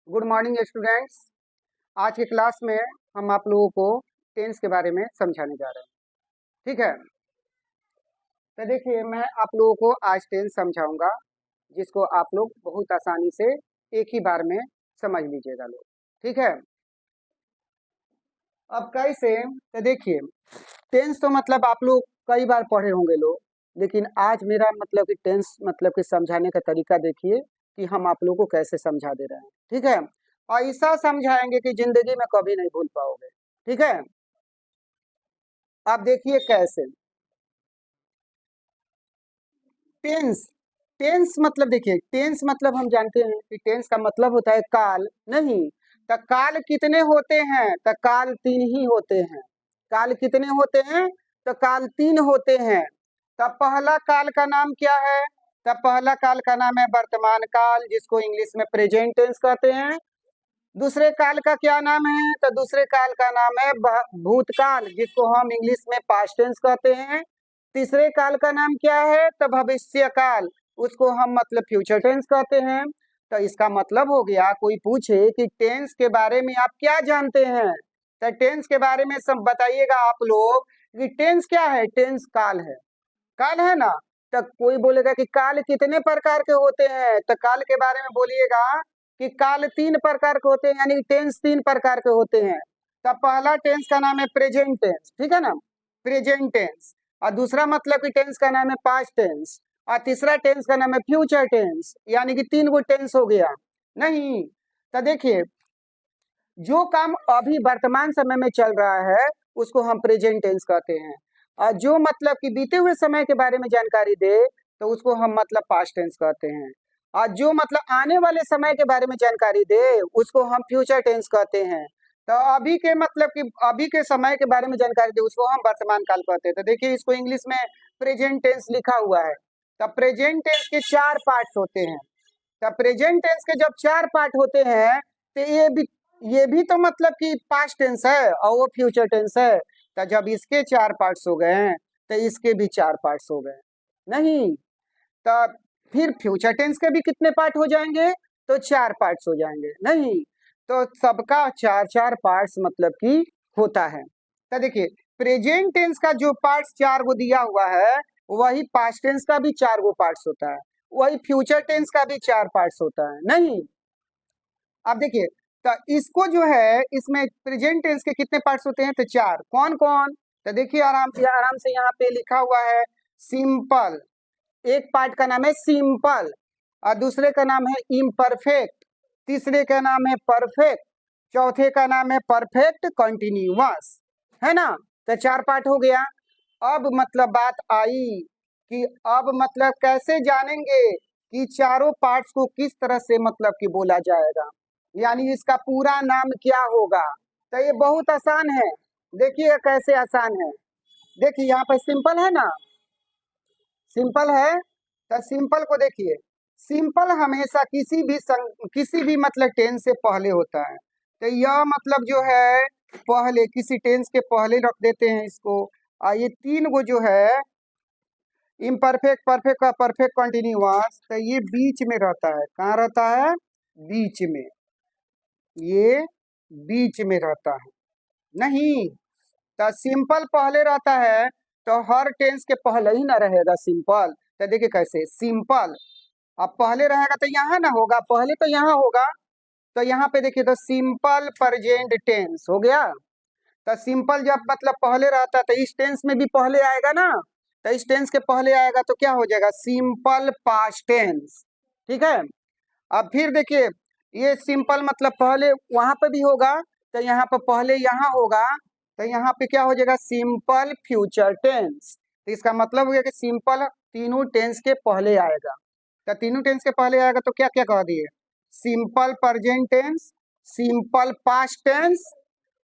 Good morning students. आज की class में हम आप लोगों को टेंस के बारे में समझाने जा रहे हैं। ठीक है, तो देखिए मैं आप लोगों को आज टेंस समझाऊंगा जिसको आप लोग बहुत आसानी से एक ही बार में समझ लीजिएगा लोग। ठीक है, अब कैसे, तो देखिए टेंस तो मतलब आप लोग कई बार पढ़े होंगे लोग, लेकिन आज मेरा मतलब कि टेंस मतलब कि समझाने का तरीका देखिए कि हम आप लोगों को कैसे समझा दे रहे हैं। ठीक है, और ऐसा समझाएंगे कि जिंदगी में कभी नहीं भूल पाओगे। ठीक है, आप देखिए कैसे। टेंस, टेंस मतलब देखिए, टेंस मतलब हम जानते हैं कि टेंस का मतलब होता है काल। नहीं, तो काल कितने होते हैं? तो काल तीन ही होते हैं। काल कितने होते हैं? तो काल तीन होते हैं। तब पहला काल का नाम क्या है? तब पहला काल का नाम है वर्तमान काल, जिसको इंग्लिश में प्रेजेंट टेंस कहते हैं। दूसरे काल का क्या नाम है? तो दूसरे काल का नाम है भूतकाल, जिसको हम इंग्लिश में पास्ट टेंस कहते हैं। तीसरे काल का नाम क्या है? तो भविष्य काल, उसको हम मतलब फ्यूचर टेंस कहते हैं। तो इसका मतलब हो गया, कोई पूछे कि टेंस के बारे में आप क्या जानते हैं, तो टेंस के बारे में सब बताइएगा आप लोग कि टेंस क्या है। टेंस काल है, काल है ना। तो कोई बोलेगा कि काल कितने प्रकार के होते हैं, तो काल के बारे में बोलिएगा कि काल तीन प्रकार के होते हैं, यानी टेंस तीन प्रकार के होते हैं। तो पहला टेंस का नाम है प्रेजेंट टेंस, ठीक है ना, प्रेजेंट टेंस। और दूसरा मतलब कि टेंस का नाम है पास्ट टेंस। और तीसरा टेंस का नाम है फ्यूचर टेंस, यानी कि तीन गो टेंस हो गया। नहीं, तो देखिए जो काम अभी वर्तमान समय में चल रहा है उसको हम प्रेजेंट टेंस कहते हैं। और जो मतलब कि बीते हुए समय के बारे में जानकारी दे तो उसको हम मतलब पास्ट टेंस कहते हैं। और जो मतलब आने वाले समय के बारे में जानकारी दे उसको हम फ्यूचर टेंस कहते हैं। तो अभी के मतलब कि अभी के समय के बारे में जानकारी दे उसको हम वर्तमान काल कहते हैं। तो देखिए इसको इंग्लिश में प्रेजेंट टेंस लिखा हुआ है। तो प्रेजेंट टेंस के चार पार्ट होते हैं। तो प्रेजेंट टेंस के जब चार पार्ट होते हैं तो ये भी तो मतलब कि पास्ट टेंस है और वो फ्यूचर टेंस है। तो जब इसके चार पार्ट्स हो गए हैं तो इसके भी चार पार्ट्स हो गए। नहीं, तो फिर फ्यूचर टेंस के भी कितने पार्ट हो जाएंगे? तो चार पार्ट्स हो जाएंगे। नहीं, तो सबका चार चार पार्ट्स मतलब कि होता है। तो देखिए प्रेजेंट टेंस का जो पार्ट्स चार गो दिया हुआ है वही पास्ट टेंस का भी चार गो पार्ट्स होता है, वही फ्यूचर टेंस का भी चार पार्ट्स होता है। नहीं, अब देखिए तो इसको जो है इसमें प्रेजेंट टेंस के कितने पार्ट्स होते हैं? तो चार। कौन कौन? तो देखिए आराम से यहाँ पे लिखा हुआ है सिंपल। एक पार्ट का नाम है सिंपल, और दूसरे का नाम है इम्परफेक्ट, तीसरे का नाम है परफेक्ट, चौथे का नाम है परफेक्ट कंटिन्यूअस, है ना। तो चार पार्ट हो गया। अब मतलब बात आई कि अब मतलब कैसे जानेंगे कि चारों पार्ट्स को किस तरह से मतलब कि बोला जाएगा, यानी इसका पूरा नाम क्या होगा। तो ये बहुत आसान है, देखिए कैसे आसान है। देखिए यहाँ पर सिंपल है ना, सिंपल है। तो सिंपल को देखिए, सिंपल हमेशा किसी भी मतलब टेंस से पहले होता है। तो यह मतलब जो है पहले किसी टेंस के पहले रख देते हैं इसको। और ये तीन गो जो है इम्परफेक्ट, परफेक्ट का परफेक्ट कंटिन्यूअस, तो ये बीच में रहता है। कहाँ रहता है? बीच में, ये बीच में रहता है। नहीं, तो सिंपल पहले रहता है तो हर टेंस के पहले ही ना रहेगा सिंपल। तो देखिए कैसे सिंपल अब पहले रहेगा तो यहाँ ना होगा, पहले तो यहाँ होगा। तो यहाँ पे देखिए तो सिंपल प्रेजेंट टेंस हो गया। तो सिंपल जब मतलब पहले रहता है तो इस टेंस में भी पहले आएगा ना। तो इस टेंस के पहले आएगा तो क्या हो जाएगा? Simple past tense. ठीक है, अब फिर देखिए ये सिंपल मतलब पहले वहां पे भी होगा तो यहाँ पर पहले यहाँ होगा। तो यहाँ पे क्या हो जाएगा? Simple future tense. तो इसका मतलब हो गया कि सिंपल तीनों टेंस के पहले आएगा। तो तीनों टेंस के पहले आएगा तो क्या क्या कह दिए? Simple present tense, simple past tense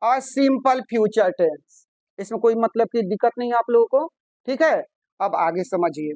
और सिंपल फ्यूचर टेंस। इसमें कोई मतलब की दिक्कत नहीं है आप लोगों को। ठीक है, अब आगे समझिए।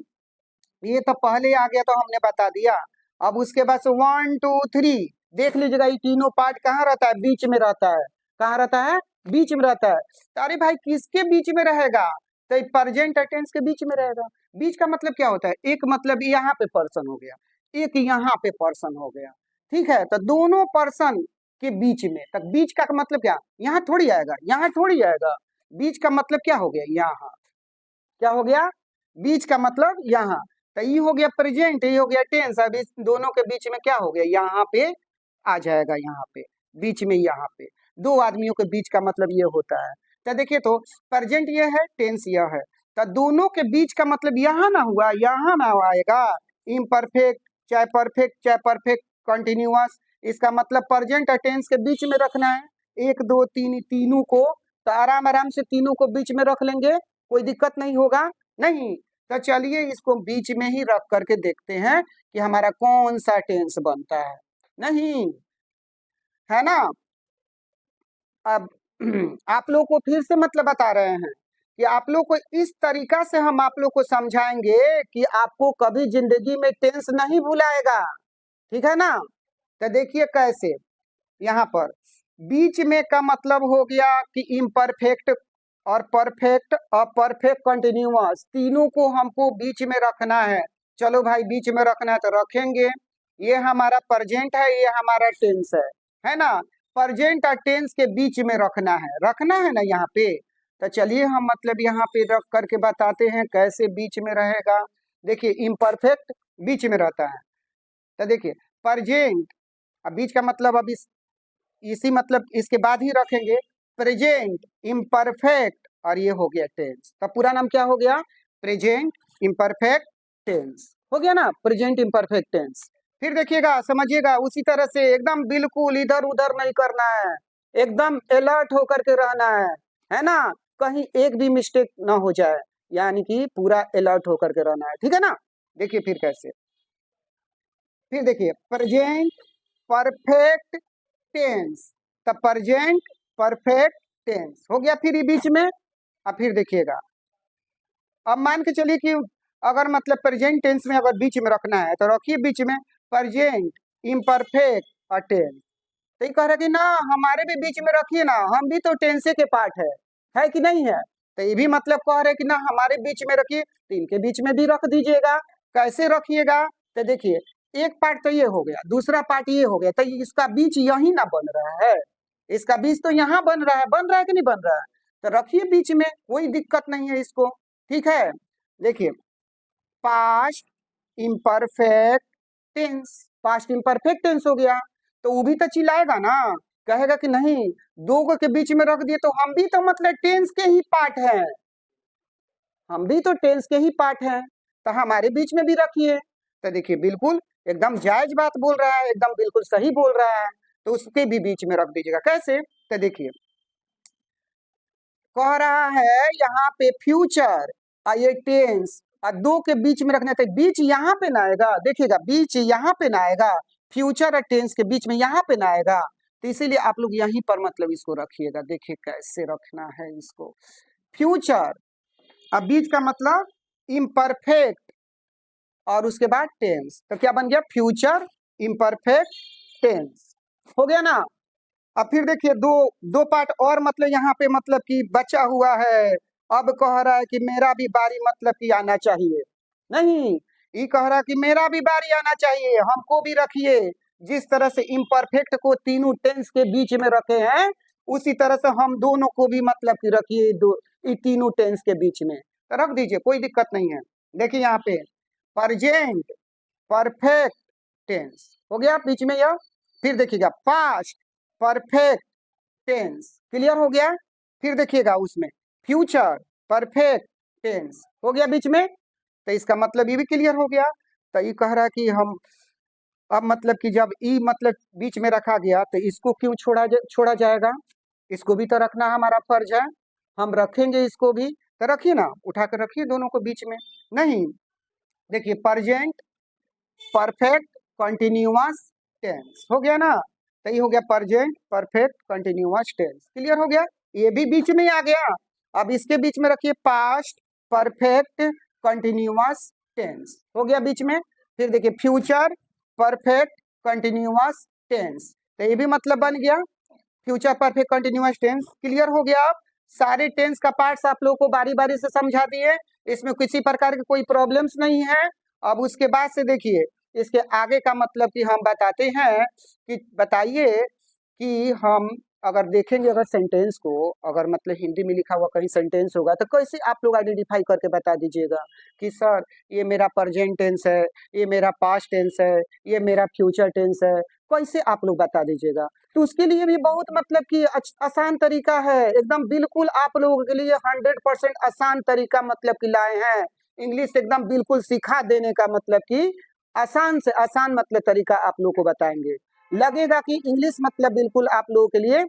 ये तो पहले आ गया तो हमने बता दिया। अब उसके बाद से 1 2 3 देख लीजिएगा, ये तीनों पार्ट कहाँ रहता है? बीच में रहता है। कहाँ रहता है? बीच में रहता है। तो अरे भाई किसके बीच में रहेगा? तो प्रेजेंट टेंस के बीच में रहेगा। बीच का मतलब क्या होता है? एक मतलब यहाँ पे पर्सन हो गया, एक यहाँ पे पर्सन हो गया। ठीक है, तो दोनों पर्सन के बीच में, तक बीच का मतलब क्या, यहाँ थोड़ी आएगा, यहाँ थोड़ी आएगा, बीच का मतलब क्या हो गया, यहाँ, क्या हो गया, बीच का मतलब यहाँ, तो ये हो गया प्रेजेंट, ये हो गया टेंस। अब इस दोनों के बीच में क्या हो गया, यहाँ पे आ जाएगा, यहाँ पे बीच में, यहाँ पे दो आदमियों के बीच का मतलब ये होता है। तो देखिए, तो प्रेजेंट ये है, टेंस यह है, तो दोनों के बीच का मतलब यहाँ ना हुआ, यहाँ ना आएगा, इम्परफेक्ट चाहे परफेक्ट कंटिन्यूअस, इसका मतलब प्रेजेंट और टेंस के बीच में रखना है, एक दो तीन तीनों को, तो आराम आराम से तीनों को बीच में रख लेंगे, कोई दिक्कत नहीं होगा, नहीं। तो चलिए इसको बीच में ही रख करके देखते हैं कि हमारा कौन सा टेंस बनता है, नहीं है ना। अब आप लोग को फिर से मतलब बता रहे हैं कि आप लोग को इस तरीका से हम आप लोग को समझाएंगे कि आपको कभी जिंदगी में टेंस नहीं भुलाएगा, ठीक है ना। तो देखिए कैसे, यहाँ पर बीच में का मतलब हो गया कि इम्परफेक्ट और परफेक्ट और परफेक्ट कंटिन्यूअस, तीनों को हमको बीच में रखना है। चलो भाई बीच में रखना है तो रखेंगे, ये हमारा प्रेजेंट है, ये हमारा टेंस है ना, प्रेजेंट और टेंस के बीच में रखना है ना यहाँ पे। तो चलिए हम मतलब यहाँ पे रख करके बताते हैं कैसे बीच में रहेगा। देखिए इम्परफेक्ट बीच में रहता है, तो देखिए प्रेजेंट, अब बीच का मतलब अब इसी मतलब इसके बाद ही रखेंगे, प्रेजेंट इम्परफेक्ट और ये हो गया टेंस, तो पूरा नाम क्या हो गया, प्रेजेंट इम्परफेक्ट टेंस हो गया ना, प्रेजेंट इम्परफेक्ट टेंस। फिर देखिएगा समझिएगा, उसी तरह से एकदम बिल्कुल इधर उधर नहीं करना है, एकदम अलर्ट होकर के रहना है ना, कहीं एक भी मिस्टेक ना हो जाए, यानी कि पूरा अलर्ट होकर के रहना है, ठीक है ना। देखिए फिर कैसे, फिर देखिए प्रेजेंट परफेक्ट टेंस, तब प्रेजेंट परफेक्ट टेंस हो गया, फिर ये बीच में। अब फिर देखिएगा, अब मान के चलिए कि अगर मतलब प्रेजेंट टेंस में अगर बीच में रखना है तो रखिए बीच में प्रेजेंट इम्परफेक्ट और टेंस, तो ये कह रहा है कि ना हमारे भी बीच में रखिए ना, हम भी तो टेंसे के पार्ट है कि नहीं है, तो ये भी मतलब कह रहे कि ना हमारे बीच में रखिए, तो इनके बीच में भी रख दीजिएगा। कैसे रखिएगा, तो देखिए एक पार्ट तो ये हो गया, दूसरा पार्ट ये हो गया, तो इसका बीच यही ना बन रहा है, इसका बीच तो यहाँ बन रहा है कि नहीं बन रहा है, तो रखिए बीच में, कोई दिक्कत नहीं है इसको, ठीक है। देखिए past imperfect tense, past imperfect tense हो गया, तो वो भी तो चिल्लाएगा ना, कहेगा कि नहीं दो के बीच में रख दिए तो हम भी तो मतलब टेंस के ही पार्ट हैं, हम भी तो टेंस के ही पार्ट हैं, तो हमारे बीच में भी रखिए। तो देखिए बिल्कुल एकदम जायज बात बोल रहा है, एकदम बिल्कुल सही बोल रहा है, तो उसके भी बीच में रख दीजिएगा। कैसे, तो देखिए कह रहा है यहाँ पे फ्यूचर और ये टेंस और दो के बीच में रखना, तो बीच यहाँ पे ना आएगा, देखिएगा बीच यहाँ पे ना आएगा, फ्यूचर और टेंस के बीच में यहाँ पे ना आएगा, तो इसीलिए आप लोग यहीं पर मतलब इसको रखिएगा। देखिए कैसे रखना है इसको, फ्यूचर अब बीच का मतलब इम्परफेक्ट और उसके बाद टेंस, तो क्या बन गया, फ्यूचर इम्परफेक्ट टेंस हो गया ना। अब फिर देखिए दो पार्ट और मतलब यहाँ पे मतलब कि बचा हुआ है, अब कह रहा है कि मेरा भी बारी मतलब कि आना चाहिए, नहीं ये कह रहा है कि मेरा भी बारी आना चाहिए, हमको भी रखिए, जिस तरह से इम्परफेक्ट को तीनों टेंस के बीच में रखे हैं उसी तरह से हम दोनों को भी मतलब कि रखिए ये तीनों टेंस के बीच में, तो रख दीजिए कोई दिक्कत नहीं है। देखिए यहाँ पे प्रेजेंट परफेक्ट टेंस हो गया बीच में यह, फिर देखिएगा पास्ट परफेक्ट टेंस, क्लियर हो गया। फिर देखिएगा उसमें फ्यूचर परफेक्ट टेंस हो गया बीच में, तो इसका मतलब ये भी क्लियर हो गया। तो ये कह रहा है कि हम अब मतलब कि जब ई मतलब बीच में रखा गया तो इसको क्यों छोड़ा जाएगा, इसको भी तो रखना हमारा फर्ज है, हम रखेंगे इसको भी, तो रखिए ना, उठा कर रखिए दोनों को बीच में। नहीं देखिए प्रेजेंट परफेक्ट कंटिन्यूअस टेंस हो गया ना, तो ये हो गया present perfect continuous tense, clear हो गया, ये भी बीच में आ गया। अब इसके बीच में रखिए पास्ट परफेक्ट कंटिन्यूअस टेंस हो गया बीच में, फिर देखिए फ्यूचर परफेक्ट कंटिन्यूअस टेंस, तो ये भी मतलब बन गया future perfect continuous tense, clear हो गया। अब सारे टेंस का पार्ट्स आप लोगों को बारी बारी से समझा दिए, इसमें किसी प्रकार की कोई प्रॉब्लम्स नहीं है। अब उसके बाद से देखिए इसके आगे का मतलब कि हम बताते हैं कि बताइए कि हम अगर देखेंगे अगर सेंटेंस को, अगर मतलब हिंदी में लिखा हुआ कहीं सेंटेंस होगा तो कैसे आप लोग आइडेंटिफाई करके बता दीजिएगा कि सर ये मेरा प्रेजेंट टेंस है, ये मेरा पास्ट टेंस है, ये मेरा फ्यूचर टेंस है, कैसे आप लोग बता दीजिएगा। तो उसके लिए भी बहुत मतलब कि आसान तरीका है, एकदम बिल्कुल आप लोगों के लिए 100% आसान तरीका मतलब कि लाए हैं। इंग्लिश एकदम बिल्कुल सिखा देने का मतलब कि आसान से आसान मतलब तरीका आप लोग को बताएंगे। लगेगा कि इंग्लिश मतलब बिल्कुल आप लोगों के लिए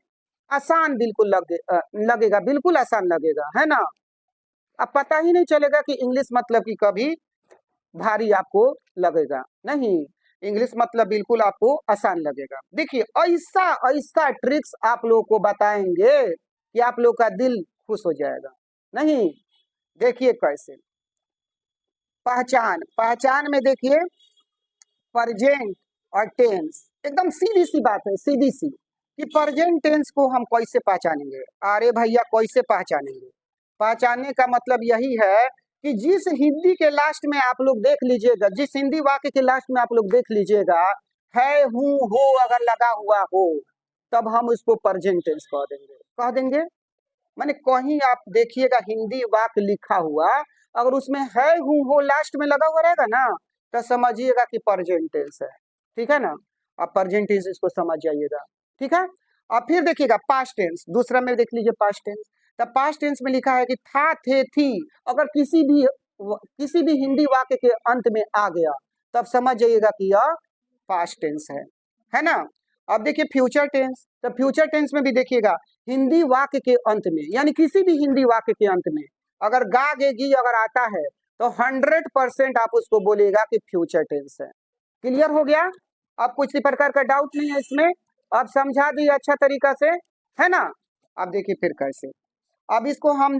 आसान बिल्कुल लगेगा, बिल्कुल आसान लगेगा, है ना। अब पता ही नहीं चलेगा कि इंग्लिश मतलब कि कभी भारी आपको लगेगा नहीं, इंग्लिश मतलब बिल्कुल आपको आसान लगेगा। देखिए ऐसा ऐसा ट्रिक्स आप लोगों को बताएंगे कि आप लोग का दिल खुश हो जाएगा। नहीं, देखिए कैसे पहचान, पहचान में देखिए प्रेजेंट और टेंस, एकदम सीधी सी बात है, सीधी सी, कि प्रेजेंट टेंस को हम कैसे पहचानेंगे। अरे भैया कैसे पहचानेंगे, पहचानने का मतलब यही है कि जिस हिंदी के लास्ट में आप लोग देख लीजिएगा, जिस हिंदी वाक्य के लास्ट में आप लोग देख लीजिएगा है हूँ हो अगर लगा हुआ हो, तब हम उसको प्रेजेंट टेंस कह देंगे, कह देंगे। माने कहीं आप देखिएगा हिंदी वाक्य लिखा हुआ, अगर उसमें है हूँ हो लास्ट में लगा हुआ रहेगा ना, तो समझिएगा कि प्रेजेंट टेंस है, ठीक है ना। आप प्रेजेंट टेंस इसको समझ जाइएगा, ठीक है। अब फिर देखिएगा पास्ट टेंस, दूसरा में देख लीजिए पास्ट टेंस। तब पास्ट टेंस में लिखा है कि था थे थी, अगर किसी भी हिंदी वाक्य के अंत में आ गया तब समझ जाइएगा कि यह पास्ट टेंस है ना। अब देखिए फ्यूचर टेंस, तो फ्यूचर टेंस में भी देखिएगा हिंदी वाक्य के अंत में, यानी किसी भी हिंदी वाक्य के अंत में अगर गा गे गी अगर आता है तो 100% आप उसको बोलेगा कि फ्यूचर टेंस है। क्लियर हो गया। अब कुछ प्रकार का डाउट नहीं है इसमें, अब समझा दिए अच्छा तरीका से, है ना। अब देखिए फिर कैसे, अब इसको हम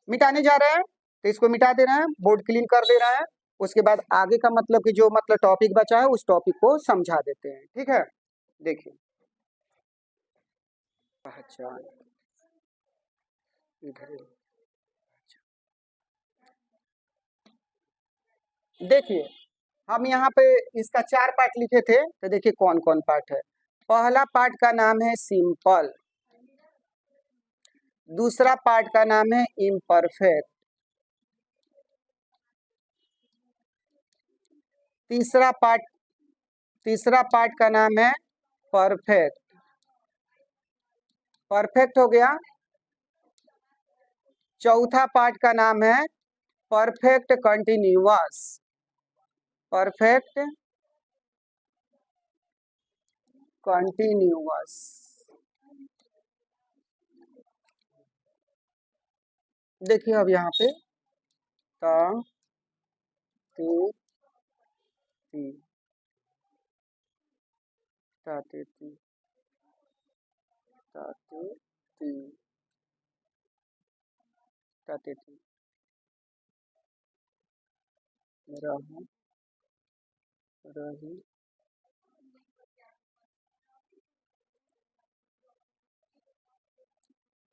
मिटाने जा रहे हैं, तो इसको मिटा दे रहे हैं, बोर्ड क्लीन कर दे रहे हैं। उसके बाद आगे का मतलब कि जो मतलब टॉपिक बचा है उस टॉपिक को समझा देते हैं, ठीक है। देखिए पहचान, इधर देखिए हम यहाँ पे इसका 4 पार्ट लिखे थे, तो देखिए कौन कौन पार्ट है। पहला पार्ट का नाम है सिंपल, दूसरा पार्ट का नाम है इम्परफेक्ट, तीसरा पार्ट का नाम है परफेक्ट, परफेक्ट हो गया। चौथा पार्ट का नाम है परफेक्ट कंटिन्यूअस, परफेक्ट कंटिन्यूअस। देखिए अब यहाँ पे ता ते ती, ताते ती, ताते ती, ताते ती, रहूं, रही,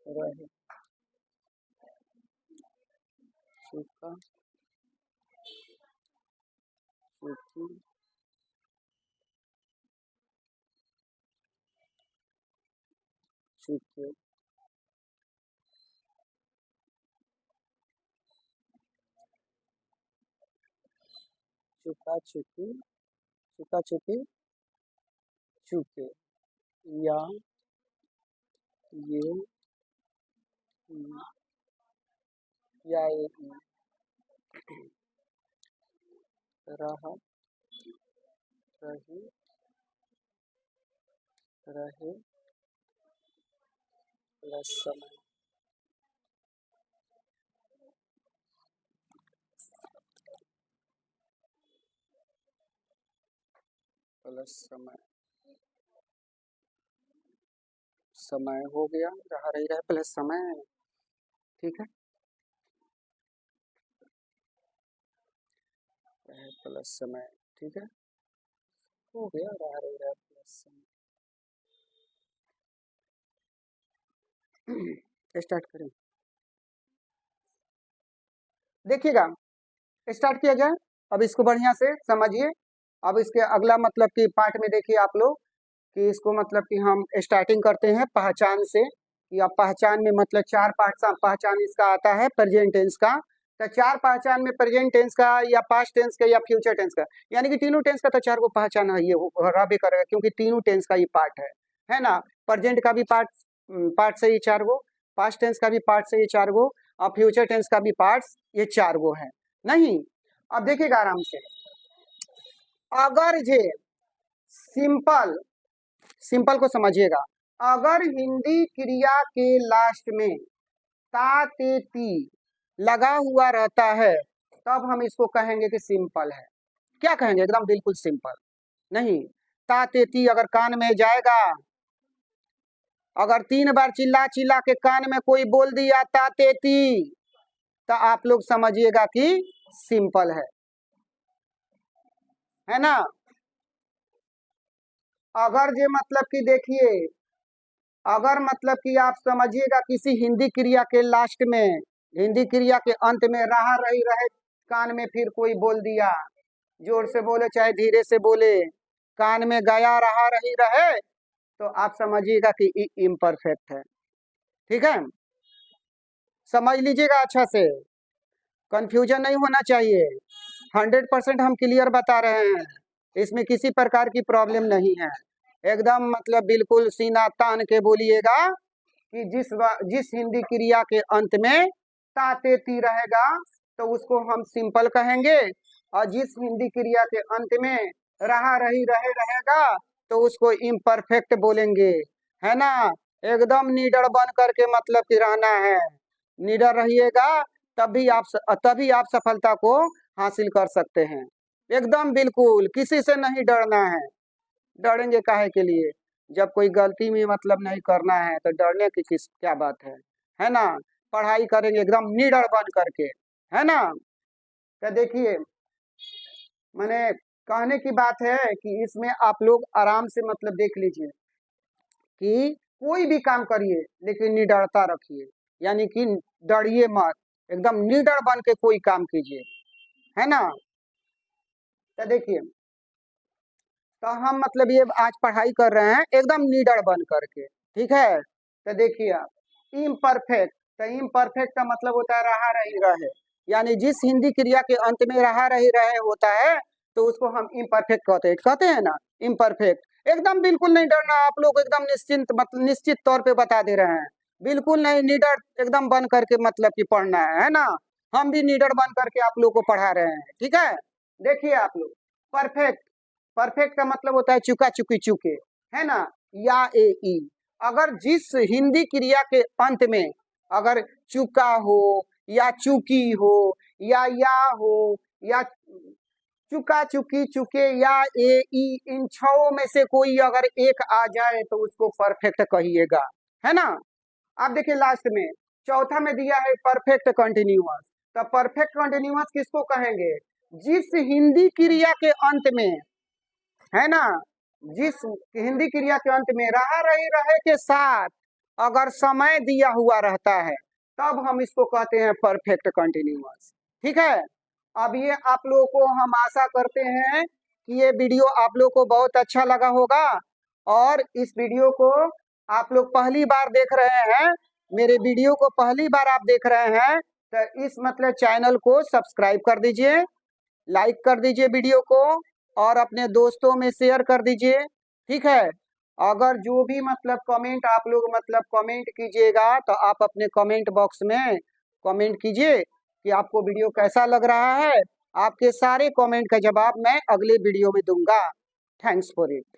रहे, चुका, चुकी, चुके, चुका चुकी, चुका चुकी, चुके, या ये या ये, रहा, रही, रहे, प्लस समय, प्लस समय, समय हो गया, रहा रही रहा प्लस समय, ठीक है, प्लस समय, ठीक है, हो गया, रहा रही रहा प्लस समय। स्टार्ट करें, देखिएगा स्टार्ट किया जाए। अब इसको बढ़िया से समझिए, अब इसके अगला मतलब कि पार्ट में देखिए आप लोग कि इसको मतलब कि हम स्टार्टिंग करते हैं पहचान से, कि अब पहचान में मतलब 4 पार्ट पहचान इसका आता है प्रेजेंट टेंस का। तो 4 पहचान में प्रेजेंट टेंस का या पास्ट टेंस का या फ्यूचर टेंस का, यानी कि तीनों टेंस का तो 4 को पहचान है, ये रबे करेगा क्योंकि तीनों टेंस का ही पार्ट है ना। प्रेजेंट का भी पार्ट से ही 4 गो, पास्ट टेंस का भी पार्ट से ही 4 गो, और फ्यूचर टेंस का भी पार्ट्स ये 4 गो है नहीं। अब देखिएगा आराम से, अगर जे सिंपल को समझिएगा, अगर हिंदी क्रिया के लास्ट में ता ते ती लगा हुआ रहता है तब हम इसको कहेंगे कि सिंपल है। क्या कहेंगे? एकदम बिल्कुल सिंपल। नहीं, ता ते ती अगर कान में जाएगा, अगर 3 बार चिल्ला चिल्ला के कान में कोई बोल दिया ता ते ती, तो आप लोग समझिएगा कि सिंपल है ना। अगर जे मतलब कि देखिए, अगर मतलब कि आप समझिएगा किसी हिंदी क्रिया के लास्ट में, हिंदी क्रिया के अंत में रहा रही रहे कान में फिर कोई बोल दिया, जोर से बोले चाहे धीरे से बोले, कान में गया रहा रही रहे, तो आप समझिएगा कि इम्परफेक्ट है। ठीक है, समझ लीजिएगा अच्छा से, कंफ्यूजन नहीं होना चाहिए। 100% हम क्लियर बता रहे हैं, इसमें किसी प्रकार की प्रॉब्लम नहीं है। एकदम मतलब बिल्कुल सीना तान के बोलिएगा कि जिस हिंदी क्रिया के अंत में ता ते ती रहेगा तो उसको हम सिंपल कहेंगे, और जिस हिंदी क्रिया के अंत में रहा रही रहे रहेगा तो उसको इम्परफेक्ट बोलेंगे, है ना। एकदम निडर बन करके मतलब कि रहना है, निडर रहिएगा तभी आप सफलता को हासिल कर सकते हैं। एकदम बिल्कुल किसी से नहीं डरना है। डरेंगे काहे के लिए? जब कोई गलती में मतलब नहीं करना है तो डरने की क्या बात है ना। पढ़ाई करेंगे एकदम निडर बन करके, है ना। तो देखिए, मैंने कहने की बात है कि इसमें आप लोग आराम से मतलब देख लीजिए कि कोई भी काम करिए लेकिन निडरता रखिए, यानी कि डरिए मत, एकदम निडर बन के कोई काम कीजिए, है ना। तो देखिए, तो हम मतलब ये आज पढ़ाई कर रहे हैं एकदम निडर बन करके, ठीक है। तो देखिए आप, इम्परफेक्ट, तो इम्परफेक्ट का मतलब होता है रहा रही रहे, यानी जिस हिंदी क्रिया के अंत में रहा रही रहे होता है तो उसको हम इम्परफेक्ट कहते हैं ना, इम्परफेक्ट। एकदम बिल्कुल नहीं डरना, आप लोग एकदम निश्चित तौर पे बता दे रहे हैं, बिल्कुल नहीं, निडर एकदम बन करके मतलब कि पढ़ना है ना। हम भी निडर बन करके आप लोग को पढ़ा रहे हैं, ठीक है। देखिए आप लोग, परफेक्ट, परफेक्ट का मतलब होता है चुका चुकी चुके, है ना, या ए ई। अगर जिस हिंदी क्रिया के अंत में अगर चुका हो या चुकी हो या हो या चुका चुकी चुके या ए ई, इन 6 में से कोई अगर एक आ जाए तो उसको परफेक्ट कहिएगा, है ना। आप देखिए लास्ट में चौथा में दिया है परफेक्ट कंटिन्यूअस, तो परफेक्ट कंटिन्यूअस किसको कहेंगे? जिस हिंदी क्रिया के अंत में, है ना, जिस हिंदी क्रिया के अंत में रहा रही रहे के साथ अगर समय दिया हुआ रहता है तब हम इसको कहते हैं परफेक्ट कंटिन्यूअस, ठीक है। अब ये आप लोगों को हम आशा करते हैं कि ये वीडियो आप लोग को बहुत अच्छा लगा होगा, और इस वीडियो को आप लोग पहली बार देख रहे हैं, मेरे वीडियो को पहली बार आप देख रहे हैं, तो इस मतलब चैनल को सब्सक्राइब कर दीजिए, लाइक कर दीजिए वीडियो को, और अपने दोस्तों में शेयर कर दीजिए, ठीक है। अगर जो भी मतलब कमेंट आप लोग मतलब कमेंट कीजिएगा तो आप अपने कमेंट बॉक्स में कमेंट कीजिए कि आपको वीडियो कैसा लग रहा है। आपके सारे कमेंट का जवाब मैं अगले वीडियो में दूंगा। Thanks for it.